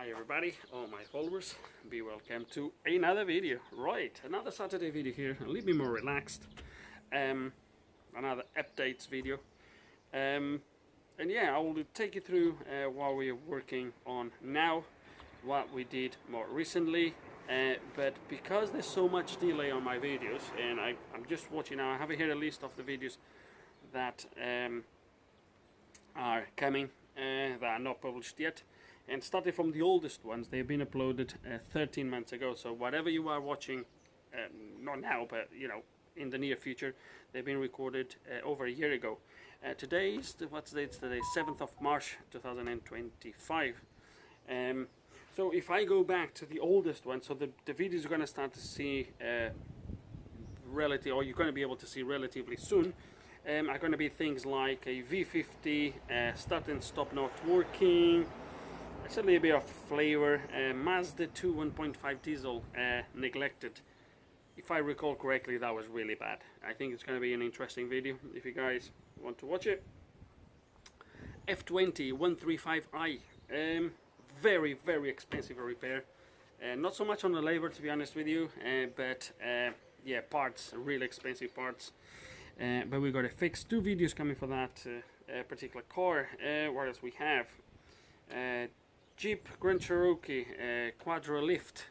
Hi everybody, all my followers, be welcome to another video. Right, another Saturday video here, a little bit more relaxed. Another updates video. And yeah, I will take you through what we are working on now, what we did more recently. But because there's so much delay on my videos, and I'm just watching now, I have here a list of the videos that are coming, that are not published yet. And starting from the oldest ones, they've been uploaded 13 months ago. So whatever you are watching, not now, but you know, in the near future, they've been recorded over a year ago. Today is what's the date today? 7th of March 2025. So if I go back to the oldest one, so the videos you're going to start to see or you're going to be able to see relatively soon, are going to be things like a V50, start and stop not working. It's a little bit of flavor. Mazda 2 1.5 diesel neglected. If I recall correctly, that was really bad. I think it's going to be an interesting video if you guys want to watch it. F20 135i. Very expensive repair. Not so much on the labor, to be honest with you, but yeah, parts, really expensive parts. But we got a fix. 2 videos coming for that particular car. What else we have? Jeep Grand Cherokee Quadra Lift,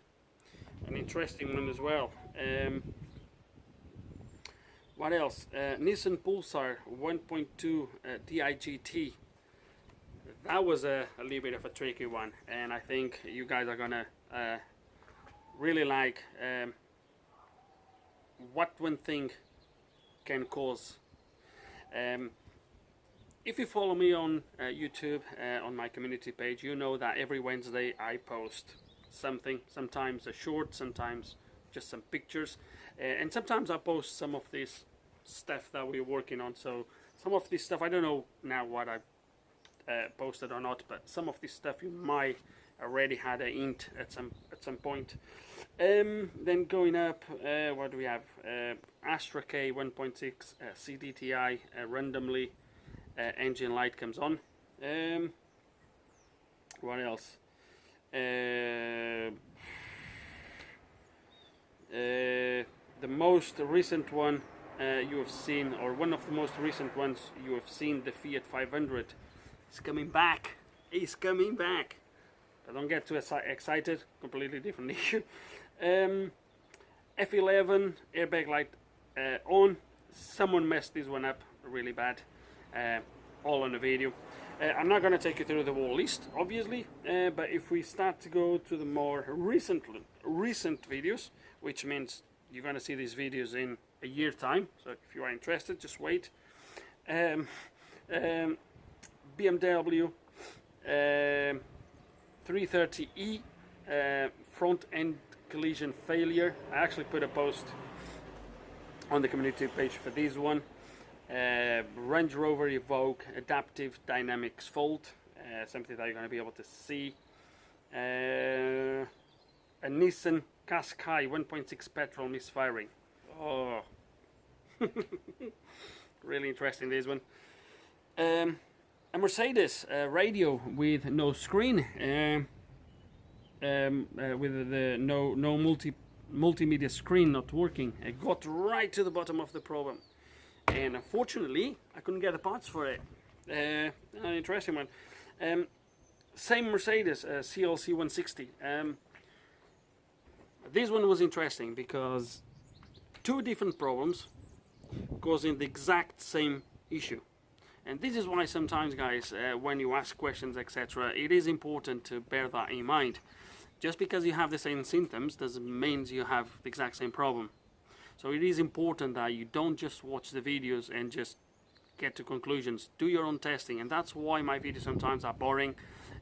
an interesting one as well. What else? Nissan Pulsar 1.2 DIGT. That was a little bit of a tricky one, and I think you guys are gonna really like what one thing can cause. If you follow me on YouTube, on my community page, you know that every Wednesday I post something, sometimes a short, sometimes just some pictures, and sometimes I post some of this stuff that we're working on. So some of this stuff, I don't know now what I posted or not, but some of this stuff you might already had a hint at some point. Then going up, what do we have? Astra K 1.6 CDTI randomly. Engine light comes on. What else? The most recent one you have seen, or one of the most recent ones you have seen, the Fiat 500. It's coming back. It's coming back. But don't get too excited. Completely different issue. F11 airbag light on. Someone messed this one up really bad. All on the video. I'm not going to take you through the whole list, obviously, but if we start to go to the more recent videos, which means you're going to see these videos in a year time, so if you are interested, just wait. BMW 330e front end collision failure. I actually put a post on the community page for this one. Range Rover Evoque adaptive dynamics fault, something that you're going to be able to see. A Nissan Qashqai 1.6 petrol misfiring. Oh, really interesting, this one. A Mercedes radio with no screen, with the no multimedia screen not working. I got right to the bottom of the problem. And unfortunately, I couldn't get the parts for it. An interesting one. Same Mercedes, CLC 160. This one was interesting because 2 different problems causing the exact same issue. And this is why sometimes, guys, when you ask questions, etc., it is important to bear that in mind. Just because you have the same symptoms doesn't mean you have the exact same problem. So it is important that you don't just watch the videos and just get to conclusions. Do your own testing, and that's why my videos sometimes are boring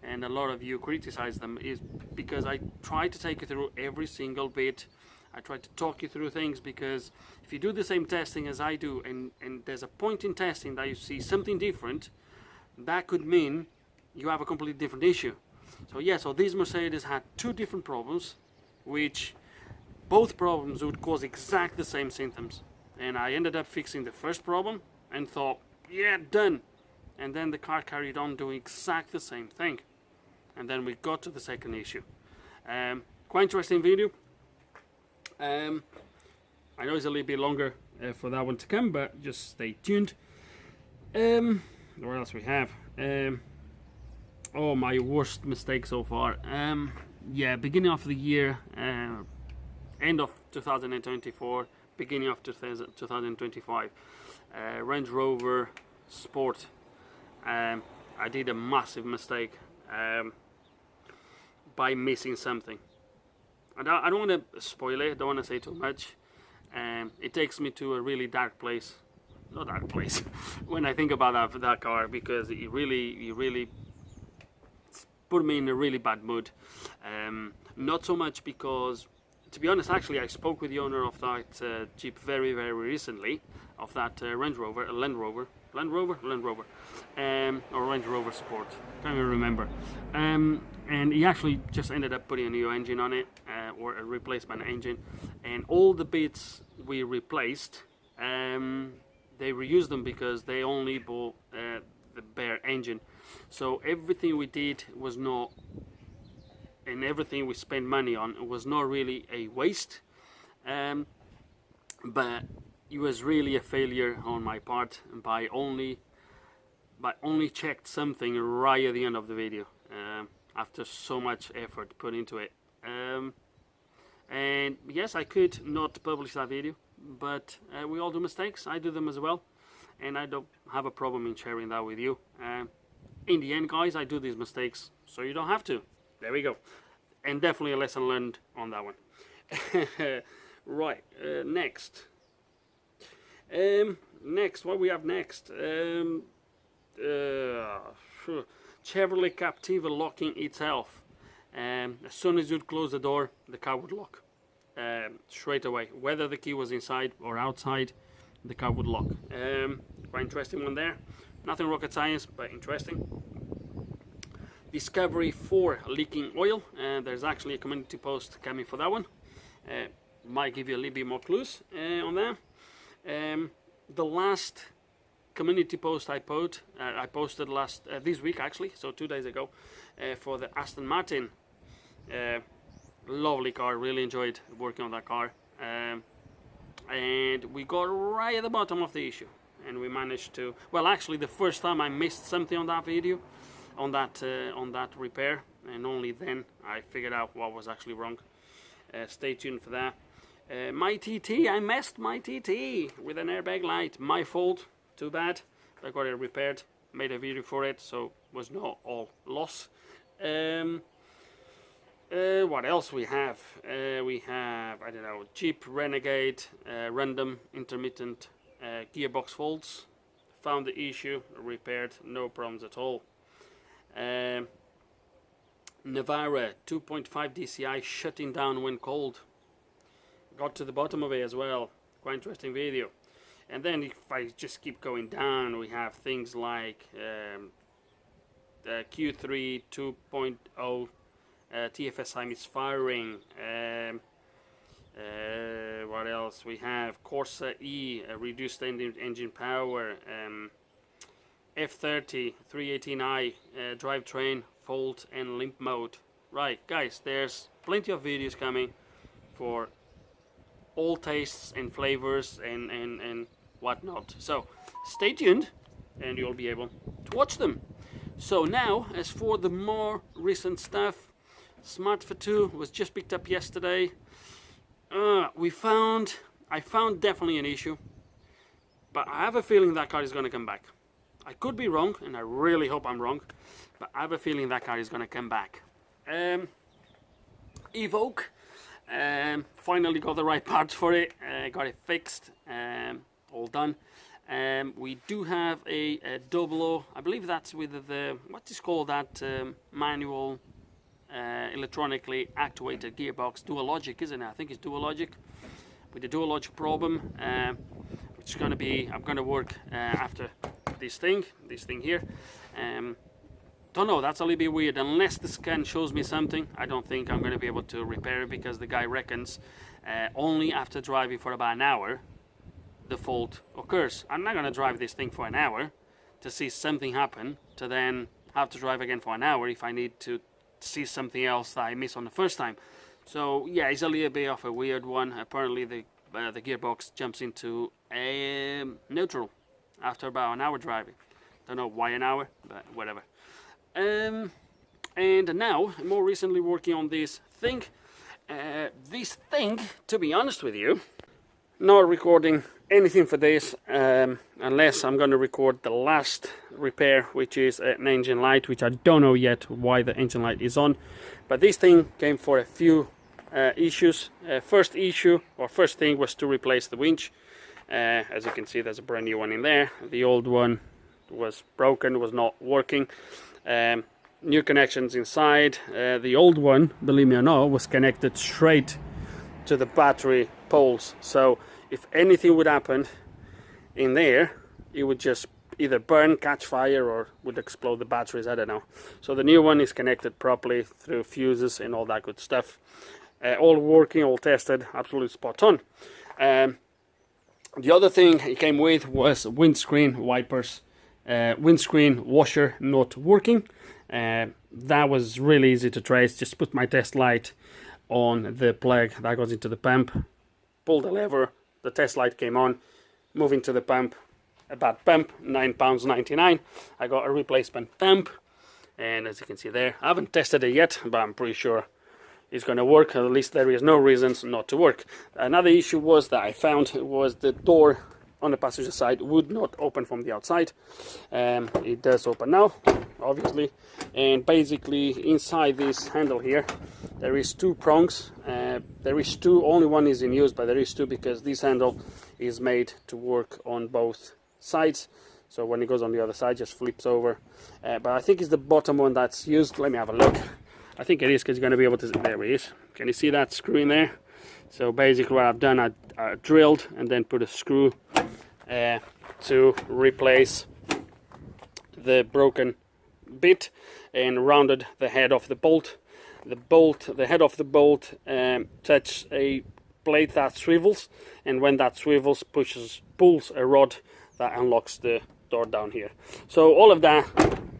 and a lot of you criticize them, is because I try to take you through every single bit. I try to talk you through things, because if you do the same testing as I do and there's a point in testing that you see something different, that could mean you have a completely different issue. So yeah, so this Mercedes had 2 different problems, which both problems would cause exactly the same symptoms, and I ended up fixing the first problem and thought, yeah, done. And then the car carried on doing exactly the same thing. and then we got to the second issue. Quite interesting video. I know it's a little bit longer for that one to come, but just stay tuned. What else we have? Oh, my worst mistake so far. Yeah, beginning of the year, end of 2024, beginning of 2025. Range Rover Sport. I did a massive mistake by missing something. I don't want to spoil it, don't want to say too much. It takes me to a really dark place. Not dark place when I think about that car, because it really put me in a really bad mood. Not so much because, to be honest, actually I spoke with the owner of that Jeep very recently, of that Range Rover, Land Rover, or Range Rover Sport, can't even remember. And he actually just ended up putting a new engine on it, or a replacement engine, and all the bits we replaced, they reused them because they only bought the bare engine. So everything we did was not, and everything we spent money on was not really a waste, but it was really a failure on my part by only checked something right at the end of the video, after so much effort put into it. And yes, I could not publish that video, but we all do mistakes. I do them as well, and I don't have a problem in sharing that with you. In the end, guys, I do these mistakes so you don't have to. There we go. And definitely a lesson learned on that one. Right, next, what we have next? Chevrolet Captiva locking itself. As soon as you'd close the door, the car would lock straight away. Whether the key was inside or outside, the car would lock. Quite interesting one there. Nothing rocket science, but interesting. Discovery 4 leaking oil. There's actually a community post coming for that one. Might give you a little bit more clues on that. The last community post I posted this week, actually, so 2 days ago, for the Aston Martin. Lovely car, really enjoyed working on that car, and we got right at the bottom of the issue, and we managed to, well, actually the first time I missed something on that video, on that repair, and only then I figured out what was actually wrong. Stay tuned for that. My TT, I messed my TT with an airbag light. My fault, too bad. I got it repaired, made a video for it, so was not all loss. What else we have? We have, I don't know, Jeep Renegade, random intermittent gearbox faults. Found the issue, repaired, no problems at all. Navara 2.5 DCI shutting down when cold. Got to the bottom of it as well. Quite interesting video. And then if I just keep going down, we have things like Q3 2.0 TFSI misfiring. What else? We have Corsa E, reduced engine power. F30 318i drivetrain fault and limp mode. Right, guys, there's plenty of videos coming for all tastes and flavors and whatnot. So stay tuned and you'll be able to watch them. So now, as for the more recent stuff, Smart for 2 was just picked up yesterday. I found definitely an issue, but I have a feeling that car is going to come back. I could be wrong, and I really hope I'm wrong, but I have a feeling that car is going to come back. Evoque, finally got the right parts for it, got it fixed, all done. We do have a 00, I believe that's with the, what is called that manual, electronically actuated gearbox, dual logic, isn't it? I think it's dual logic, with the dual logic problem, which is going to be, I'm going to work after this thing here. Don't know, that's a little bit weird. Unless the scan shows me something, I don't think I'm going to be able to repair it, because the guy reckons only after driving for about an hour the fault occurs. I'm not going to drive this thing for an hour to see something happen, to then have to drive again for an hour if I need to see something else that I missed on the first time. So yeah, it's a little bit of a weird one. Apparently the gearbox jumps into neutral after about an hour driving. Don't know why an hour, but whatever. And now, more recently working on this thing. This thing, to be honest with you, not recording anything for this unless I'm going to record the last repair, which is an engine light, which I don't know yet why the engine light is on. But this thing came for a few issues. First thing was to replace the winch. As you can see, there's a brand new one in there. The old one was broken, was not working. New connections inside. The old one, believe me or not, was connected straight to the battery poles. So if anything would happen in there, it would just either burn, catch fire, or would explode the batteries. I don't know. So the new one is connected properly through fuses and all that good stuff. All working, all tested, absolutely spot on. The other thing it came with was windscreen wipers. Windscreen washer not working. That was really easy to trace. Just put my test light on the plug that goes into the pump, pull the lever, the test light came on, move into the pump, a bad pump, £9.99. I got a replacement pump, and as you can see there, I haven't tested it yet, but I'm pretty sure it's going to work. At least there is no reasons not to work. Another issue was that I found was the door on the passenger side would not open from the outside. It does open now, obviously, and basically inside this handle here there is two prongs. There is two, only one is in use, but there is two because this handle is made to work on both sides. So when it goes on the other side, just flips over. But I think it's the bottom one that's used. Let me have a look. I think it is, because you're going to be able to, there it is. Can you see that screw in there? So basically what I've done, I drilled and then put a screw to replace the broken bit and rounded the head of the bolt. The head of the bolt touches a plate that swivels, and when that swivels, pulls a rod that unlocks the door down here. So all of that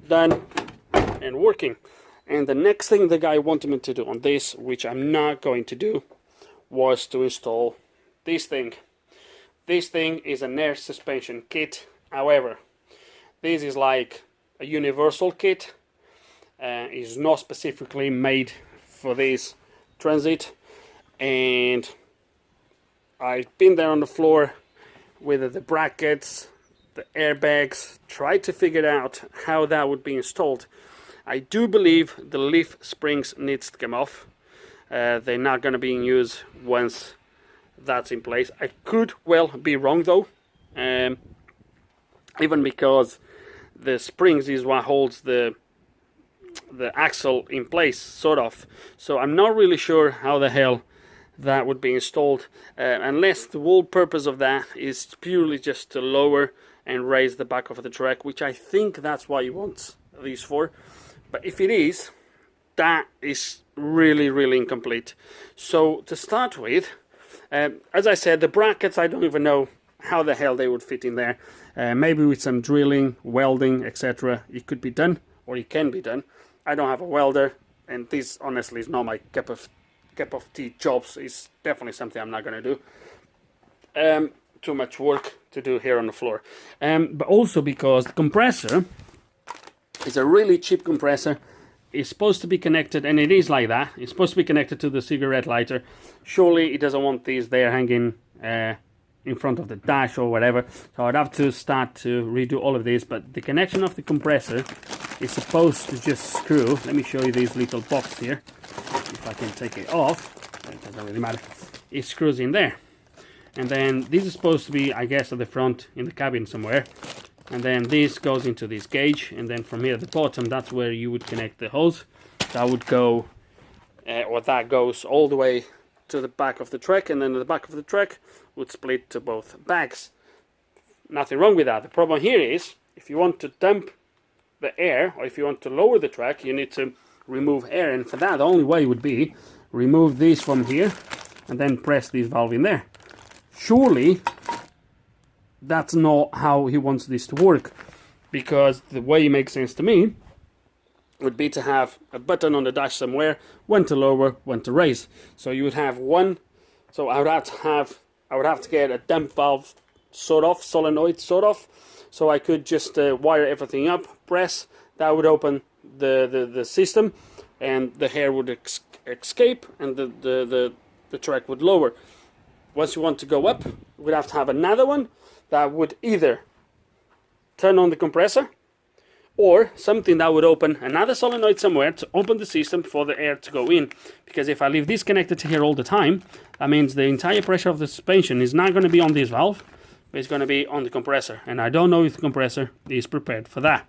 done and working. And the next thing the guy wanted me to do on this, which I'm not going to do, was to install this thing. This thing is an air suspension kit. However, this is like a universal kit. It's not specifically made for this transit, and I've been there on the floor with the brackets, the airbags, tried to figure out how that would be installed. I do believe the leaf springs needs to come off. They're not going to be in use once that's in place. I could well be wrong though, even because the springs is what holds the axle in place, sort of. So I'm not really sure how the hell that would be installed, unless the whole purpose of that is purely just to lower and raise the back of the truck, which I think that's what you want these for. But if it is, that is really incomplete. So to start with, as I said, the brackets, I don't even know how the hell they would fit in there. Maybe with some drilling, welding, etc. it could be done, or it can be done. I don't have a welder, and this honestly is not my cup of tea jobs. It's definitely something I'm not going to do. Too much work to do here on the floor. But also because the compressor is a really cheap compressor. It's supposed to be connected, and it is like that. It's supposed to be connected to the cigarette lighter. Surely it doesn't want these there hanging in front of the dash or whatever. So I'd have to start to redo all of this. But the connection of the compressor is supposed to just screw. Let me show you these little box here. If I can take it off, it doesn't really matter. It screws in there. And then this is supposed to be, I guess, at the front in the cabin somewhere. And then this goes into this gauge, and then from here at the bottom, that's where you would connect the hose. That would go, or that goes all the way to the back of the truck, and then the back of the truck would split to both bags. Nothing wrong with that. The problem here is, if you want to dump the air, or if you want to lower the truck, you need to remove air, and for that, the only way would be remove this from here, and then press this valve in there. Surely that's not how he wants this to work, because the way it makes sense to me would be to have a button on the dash somewhere, when to lower, when to raise. So you would have one, so I would have to get a dump valve sort of, solenoid sort of, so I could just wire everything up, press, that would open the system, and the hair would escape, and the track would lower. Once you want to go up, we'd have to have another one that would either turn on the compressor, or something that would open another solenoid somewhere to open the system for the air to go in. Because if I leave this connected to here all the time, that means the entire pressure of the suspension is not going to be on this valve, but it's going to be on the compressor. And I don't know if the compressor is prepared for that.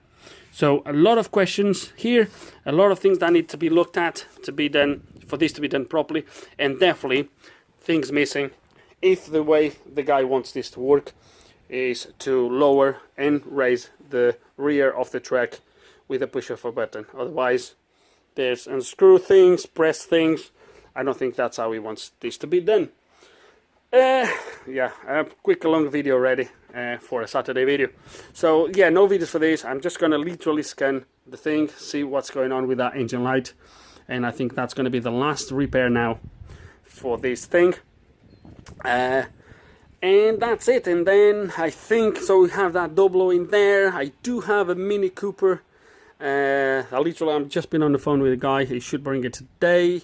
So a lot of questions here, a lot of things that need to be looked at to be done, for this to be done properly, and definitely things missing if the way the guy wants this to work is to lower and raise the rear of the track with a push of a button. Otherwise, there's unscrew things, press things. I don't think that's how he wants this to be done. Yeah, a quick long video ready for a Saturday video. So yeah, no videos for this. I'm just gonna literally scan the thing, see what's going on with that engine light, and I think that's gonna be the last repair now for this thing. And that's it. And then I think, so we have that Doblo in there. I do have a Mini Cooper. I've just been on the phone with a guy. He should bring it today.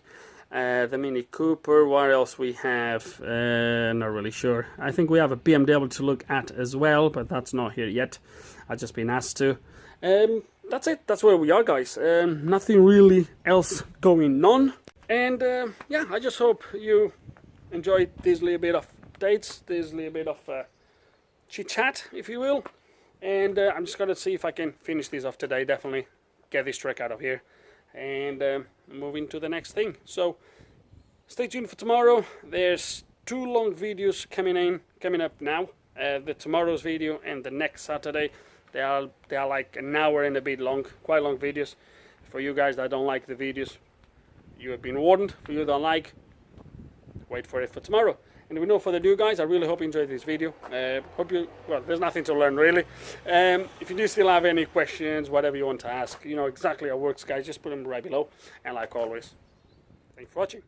The Mini Cooper. What else we have? Not really sure. I think we have a BMW to look at as well, but that's not here yet. I've just been asked to. That's it. That's where we are, guys. Nothing really else going on. And yeah, I just hope you enjoyed this little bit of updates, this little bit of chit chat, if you will. And I'm just gonna see if I can finish this off today. Definitely get this track out of here and move into the next thing. So stay tuned for tomorrow. There's 2 long videos coming up now. The tomorrow's video and the next Saturday. They are like an hour and a bit long, quite long videos. For you guys that don't like the videos, you have been warned. For you that don't like, wait for it for tomorrow. And with no further ado, guys, I really hope you enjoyed this video. Well, there's nothing to learn really. If you do still have any questions, whatever you want to ask, you know exactly how it works, guys, just put them right below. And like always, thanks for watching.